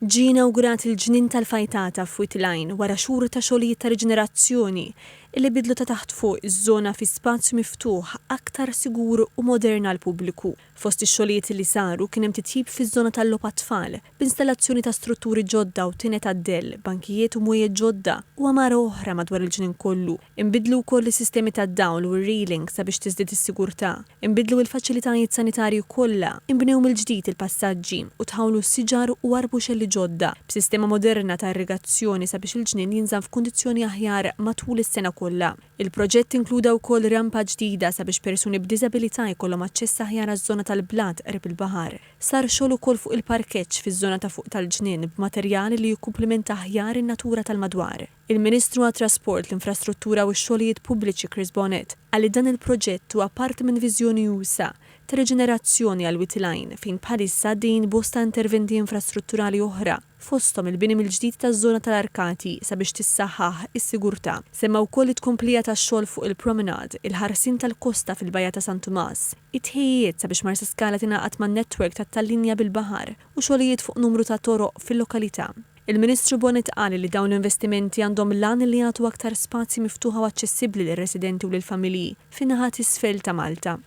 Ġie inawgurat il-ġnien tal-fajtata f'Witline wara xhur ta' xogħlijiet ta' riġenerazzjoni illi bidlu ta' taħt fuq iż-żona fi spazju miftuħ aktar sigur u moderna għall pubbliku. Fost ix-xogħlijiet li saru kien hemm titjib fiż-żona tal-logħob għat-tfal b'installazzjoni ta' strutturi ġodda u tinet għad-dell, bankijiet u mwiegħed ġodda u għamara oħra madwar il-ġnien kollu. Inbidlu wkoll is-sistemi tad-dawl u r-reeling sabiex tiżdied is-sigurtà. Inbidlu l-faċilitajiet sanitarji kollha, inbnew mill-ġdid il-passaġġi u tħawlu s-siġar u warbu xelli ġodda b'sistema moderna ta' irrigazzjoni sabiex il-ġnien jinżamm f'kundizzjoni aħjar matul is-sena kollha. Il-proġett inkluda wkoll rampa ġdida sabiex persuni b'diżabilità jkollhom aċċess aħjar għaż-żona tal-blat qrib il-baħar. Sar xogħol ukoll fuq il-parkeġġ fiż-żona ta' fuq tal-ġnien b'materjali li jikkumplimenta aħjar in-natura tal-madwar. Il-Ministru għat-Trasport, l-Infrastruttura u x-Xogħlijiet Pubbliċi Chris Bonet qal li dan il-proġett huwa parti minn viżjoni wiesa' ta' riġenerazzjoni għal Witline fejn bħalissa din bosta interventi infrastrutturali oħra fosthom il-bini mill-ġdid taż-żona tal-Arkati sabiex tissaħħaħ is-sigurtà. Semma wkoll it-tkomplija tax-xogħol fuq il-promenade, il-ħarsien tal-kosta fil-Bajja ta' San Tomas, it-tħejjiet sabiex Marsa Scala tingħaqad man-netwerk tat-tal-linja bil-baħar u xogħlijiet fuq numru ta' toroq fil-lokalità. Il-Ministru Bonet qal li dawn l-investimenti għandhom l-għan li jagħtu aktar spazji miftuħa u aċċessibbli lir-residenti u lill-familji fin-naħat isfel ta' Malta.